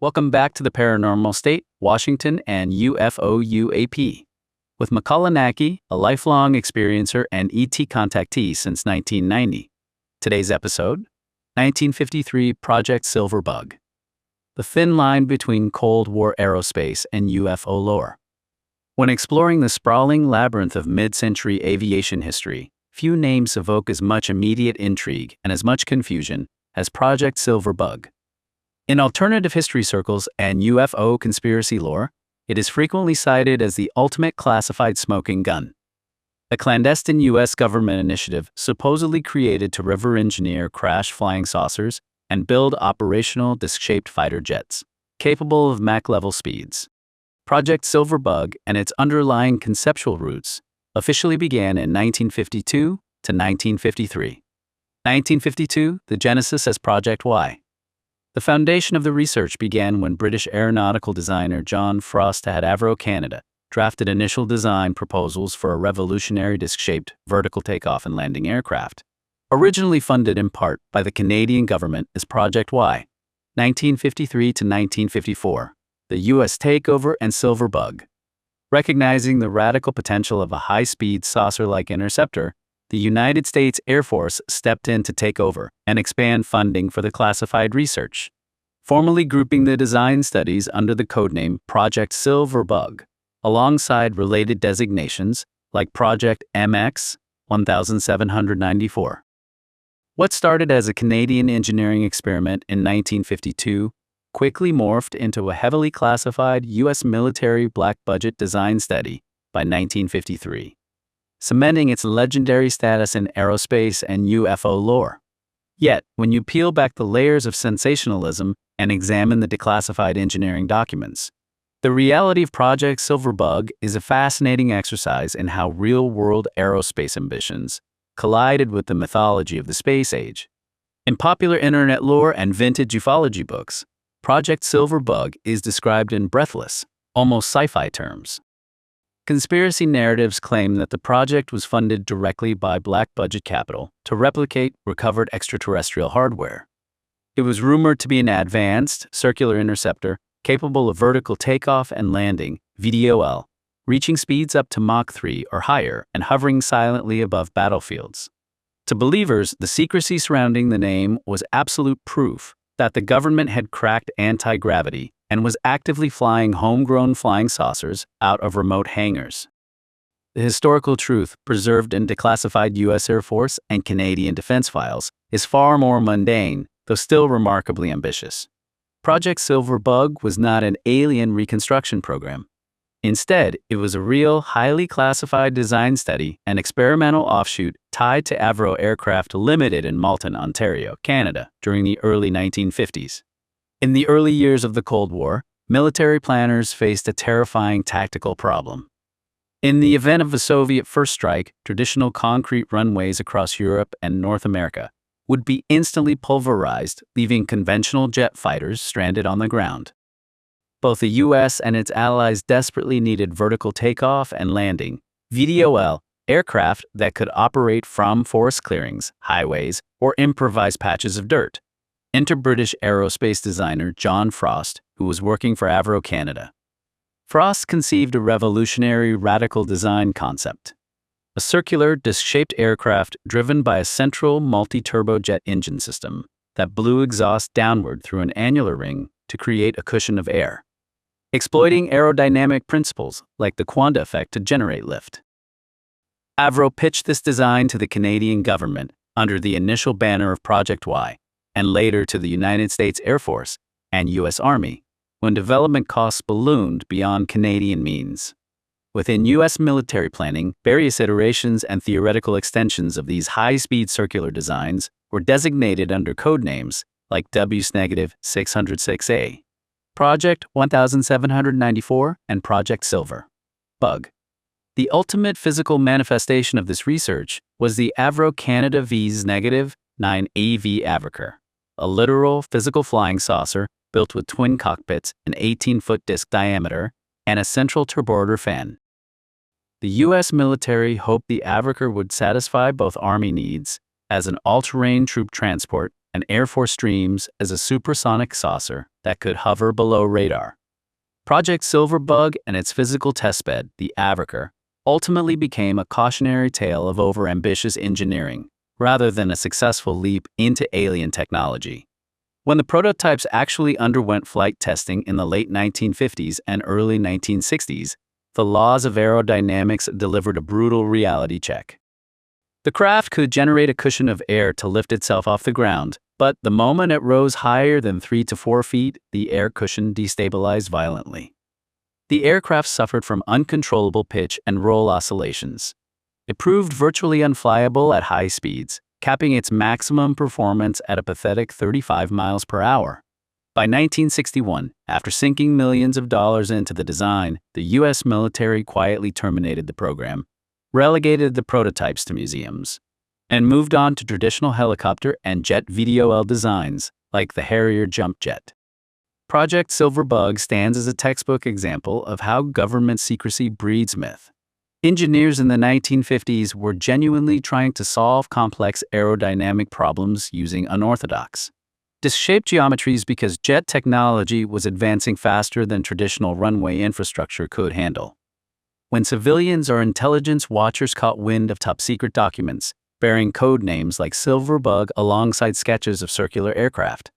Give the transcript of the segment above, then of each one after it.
Welcome back to the Paranormal State, Washington, and UFO UAP. With Makāula Nakae, a lifelong experiencer and ET contactee since 1990. Today's episode, 1953 Project Silverbug. The thin line between Cold War aerospace and UFO lore. When exploring the sprawling labyrinth of mid-century aviation history, few names evoke as much immediate intrigue and as much confusion as Project Silverbug. In alternative history circles and UFO conspiracy lore, it is frequently cited as the ultimate classified smoking gun. A clandestine U.S. government initiative supposedly created to reverse engineer crash flying saucers and build operational disc-shaped fighter jets, capable of Mach-level speeds. Project Silverbug and its underlying conceptual roots officially began in 1952 to 1953. 1952, the genesis as Project Y. The foundation of the research began when British aeronautical designer John Frost at Aviation, Canada, drafted initial design proposals for a revolutionary disc-shaped vertical takeoff and landing aircraft, originally funded in part by the Canadian government as Project Y. 1953 to 1954, the U.S. takeover and Silverbug. Recognizing the radical potential of a high-speed saucer-like interceptor, the United States Air Force stepped in to take over and expand funding for the classified research, formally grouping the design studies under the codename Project Silverbug, alongside related designations like Project MX 1794. What started as a Canadian engineering experiment in 1952 quickly morphed into a heavily classified U.S. military black-budget design study by 1953. Cementing its legendary status in aerospace and UFO lore. Yet, when you peel back the layers of sensationalism and examine the declassified engineering documents, the reality of Project Silverbug is a fascinating exercise in how real-world aerospace ambitions collided with the mythology of the space age. In popular internet lore and vintage ufology books, Project Silverbug is described in breathless, almost sci-fi terms. Conspiracy narratives claim that the project was funded directly by black-budget capital to replicate recovered extraterrestrial hardware. It was rumored to be an advanced, circular interceptor capable of vertical takeoff and landing, VTOL, reaching speeds up to Mach 3 or higher and hovering silently above battlefields. To believers, the secrecy surrounding the name was absolute proof that the government had cracked anti-gravity and was actively flying homegrown flying saucers out of remote hangars. The historical truth, preserved in declassified U.S. Air Force and Canadian defense files, is far more mundane, though still remarkably ambitious. Project Silverbug was not an alien reconstruction program. Instead, it was a real, highly classified design study and experimental offshoot tied to Avro Aircraft Limited in Malton, Ontario, Canada, during the early 1950s. In the early years of the Cold War, military planners faced a terrifying tactical problem. In the event of a Soviet first strike, traditional concrete runways across Europe and North America would be instantly pulverized, leaving conventional jet fighters stranded on the ground. Both the U.S. and its allies desperately needed vertical takeoff and landing, VTOL, aircraft that could operate from forest clearings, highways, or improvised patches of dirt. Enter British aerospace designer John Frost, who was working for Aviation, Canada. Frost conceived a revolutionary radical design concept. A circular, disc-shaped aircraft driven by a central multi-turbojet engine system that blew exhaust downward through an annular ring to create a cushion of air, exploiting aerodynamic principles like the Quanta effect to generate lift. Aviation pitched this design to the Canadian government under the initial banner of Project Y, and later to the United States Air Force and U.S. Army, when development costs ballooned beyond Canadian means. Within U.S. military planning, various iterations and theoretical extensions of these high-speed circular designs were designated under codenames like W-606A, Project 1794, and Project Silverbug. The ultimate physical manifestation of this research was the Aviation Canada V-9 AV Avoker, a literal physical flying saucer built with twin cockpits, an 18-foot disc diameter, and a central turborotor fan. The U.S. military hoped the Avoker would satisfy both Army needs as an all-terrain troop transport and Air Force dreams as a supersonic saucer that could hover below radar. Project Silverbug and its physical testbed, the Avoker, ultimately became a cautionary tale of overambitious engineering, rather than a successful leap into alien technology. When the prototypes actually underwent flight testing in the late 1950s and early 1960s, the laws of aerodynamics delivered a brutal reality check. The craft could generate a cushion of air to lift itself off the ground, but the moment it rose higher than 3 to 4 feet, the air cushion destabilized violently. The aircraft suffered from uncontrollable pitch and roll oscillations. It proved virtually unflyable at high speeds, capping its maximum performance at a pathetic 35 miles per hour. By 1961, after sinking millions of dollars into the design, the U.S. military quietly terminated the program, relegated the prototypes to museums, and moved on to traditional helicopter and jet VTOL designs, like the Harrier jump jet. Project Silverbug stands as a textbook example of how government secrecy breeds myth. Engineers in the 1950s were genuinely trying to solve complex aerodynamic problems using unorthodox, disc-shaped geometries because jet technology was advancing faster than traditional runway infrastructure could handle. When civilians or intelligence watchers caught wind of top-secret documents bearing code names like Silverbug alongside sketches of circular aircraft,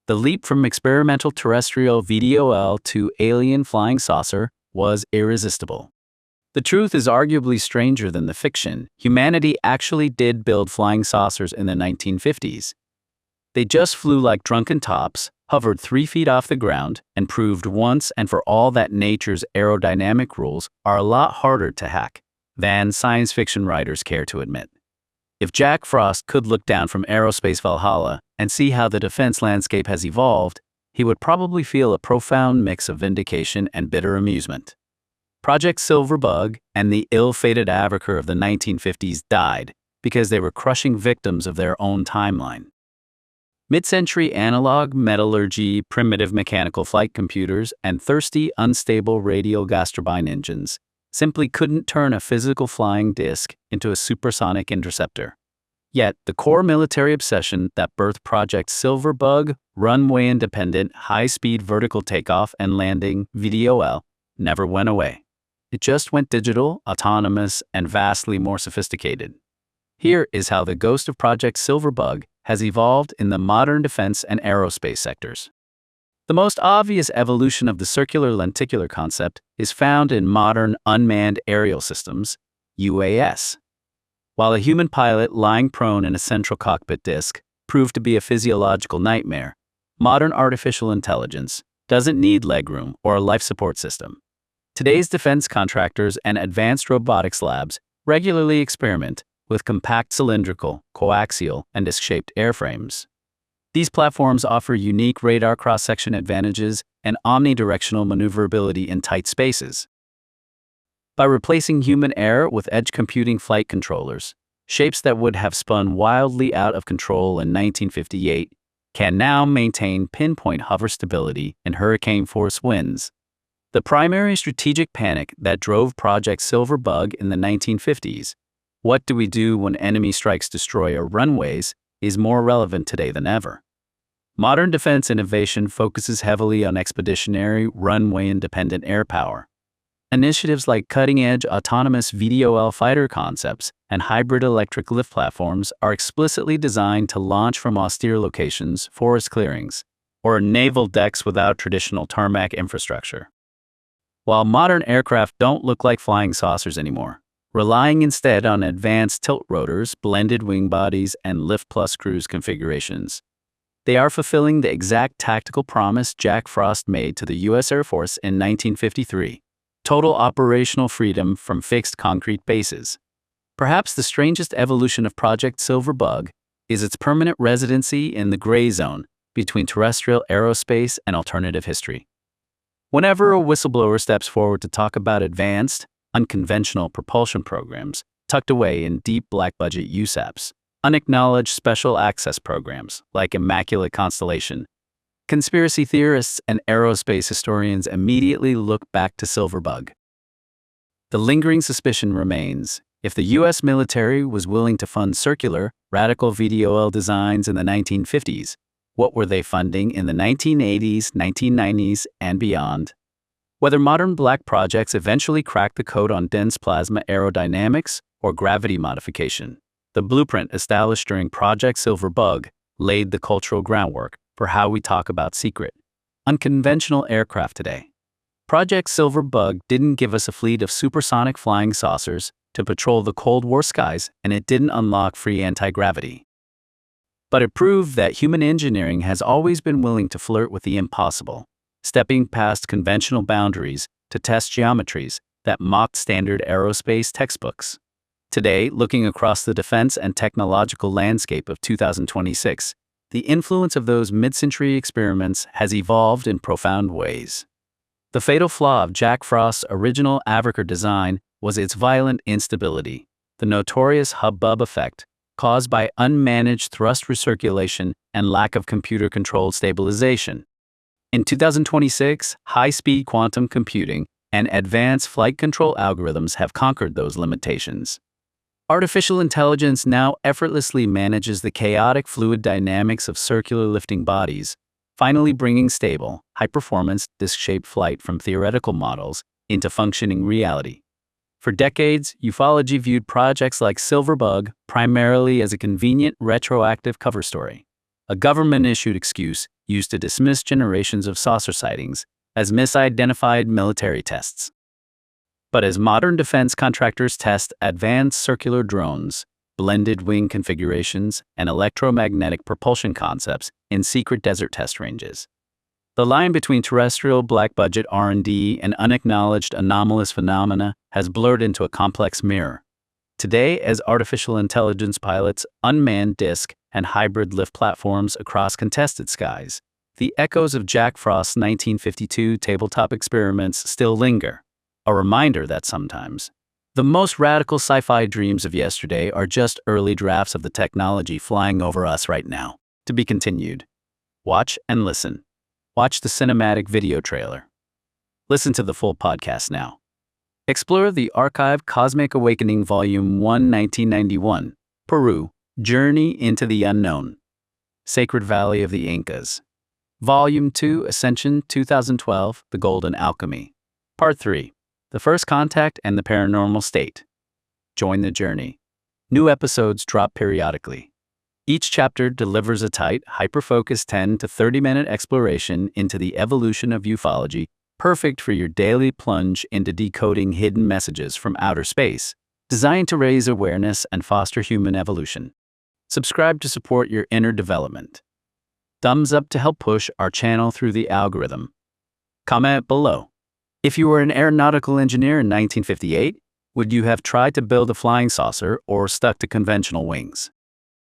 the leap from experimental terrestrial VTOL to alien flying saucer was irresistible. The truth is arguably stranger than the fiction. Humanity actually did build flying saucers in the 1950s. They just flew like drunken tops, hovered 3 feet off the ground, and proved once and for all that nature's aerodynamic rules are a lot harder to hack than science fiction writers care to admit. If Jack Frost could look down from Aerospace Valhalla and see how the defense landscape has evolved, he would probably feel a profound mix of vindication and bitter amusement. Project Silverbug and the ill-fated Avoker of the 1950s died because they were crushing victims of their own timeline. Mid-century analog metallurgy, primitive mechanical flight computers, and thirsty, unstable radial gas turbine engines simply couldn't turn a physical flying disc into a supersonic interceptor. Yet, the core military obsession that birthed Project Silverbug, runway-independent, high-speed vertical takeoff and landing (VTOL), never went away. It just went digital, autonomous, and vastly more sophisticated. Here is how the ghost of Project Silverbug has evolved in the modern defense and aerospace sectors. The most obvious evolution of the circular lenticular concept is found in modern unmanned aerial systems, UAS. While a human pilot lying prone in a central cockpit disk proved to be a physiological nightmare, modern artificial intelligence doesn't need legroom or a life support system. Today's defense contractors and advanced robotics labs regularly experiment with compact cylindrical, coaxial, and disc-shaped airframes. These platforms offer unique radar cross-section advantages and omnidirectional maneuverability in tight spaces. By replacing human error with edge computing flight controllers, shapes that would have spun wildly out of control in 1958 can now maintain pinpoint hover stability in hurricane-force winds. The primary strategic panic that drove Project Silverbug in the 1950s, what do we do when enemy strikes destroy our runways, is more relevant today than ever. Modern defense innovation focuses heavily on expeditionary, runway-independent air power. Initiatives like cutting-edge autonomous VTOL fighter concepts and hybrid electric lift platforms are explicitly designed to launch from austere locations, forest clearings, or naval decks without traditional tarmac infrastructure. While modern aircraft don't look like flying saucers anymore, relying instead on advanced tilt rotors, blended wing bodies, and lift plus cruise configurations, they are fulfilling the exact tactical promise Jack Frost made to the U.S. Air Force in 1953. Total operational freedom from fixed concrete bases. Perhaps the strangest evolution of Project Silverbug is its permanent residency in the gray zone between terrestrial aerospace and alternative history. Whenever a whistleblower steps forward to talk about advanced, unconventional propulsion programs tucked away in deep black-budget USAPs, unacknowledged special access programs like Immaculate Constellation, conspiracy theorists and aerospace historians immediately look back to Silverbug. The lingering suspicion remains, if the U.S. military was willing to fund circular, radical VTOL designs in the 1950s. What were they funding in the 1980s, 1990s, and beyond? Whether modern black projects eventually cracked the code on dense plasma aerodynamics or gravity modification, the blueprint established during Project Silverbug laid the cultural groundwork for how we talk about secret, unconventional aircraft today. Project Silverbug didn't give us a fleet of supersonic flying saucers to patrol the Cold War skies, and it didn't unlock free anti-gravity. But it proved that human engineering has always been willing to flirt with the impossible, stepping past conventional boundaries to test geometries that mocked standard aerospace textbooks. Today, looking across the defense and technological landscape of 2026, the influence of those mid-century experiments has evolved in profound ways. The fatal flaw of Jack Frost's original Avoker design was its violent instability, the notorious hubbub effect caused by unmanaged thrust recirculation and lack of computer-controlled stabilization. In 2026, high-speed quantum computing and advanced flight control algorithms have conquered those limitations. Artificial intelligence now effortlessly manages the chaotic fluid dynamics of circular lifting bodies, finally bringing stable, high-performance, disc-shaped flight from theoretical models into functioning reality. For decades, ufology viewed projects like Silverbug primarily as a convenient retroactive cover story, a government-issued excuse used to dismiss generations of saucer sightings as misidentified military tests. But as modern defense contractors test advanced circular drones, blended wing configurations, and electromagnetic propulsion concepts in secret desert test ranges, the line between terrestrial black-budget R&D and unacknowledged anomalous phenomena has blurred into a complex mirror. Today, as artificial intelligence pilots unmanned disk and hybrid lift platforms across contested skies, the echoes of Jack Frost's 1952 tabletop experiments still linger, a reminder that sometimes the most radical sci-fi dreams of yesterday are just early drafts of the technology flying over us right now. To be continued. Watch and listen. Watch the cinematic video trailer. Listen to the full podcast now. Explore the archived Cosmic Awakening Volume 1, 1991, Peru, Journey into the Unknown. Sacred Valley of the Incas. Volume 2, Ascension 2012, The Golden Alchemy. Part 3, The First Contact and the Paranormal State. Join the journey. New episodes drop periodically. Each chapter delivers a tight, hyper-focused 10 to 30-minute exploration into the evolution of ufology, perfect for your daily plunge into decoding hidden messages from outer space, designed to raise awareness and foster human evolution. Subscribe to support your inner development. Thumbs up to help push our channel through the algorithm. Comment below. If you were an aeronautical engineer in 1958, would you have tried to build a flying saucer or stuck to conventional wings?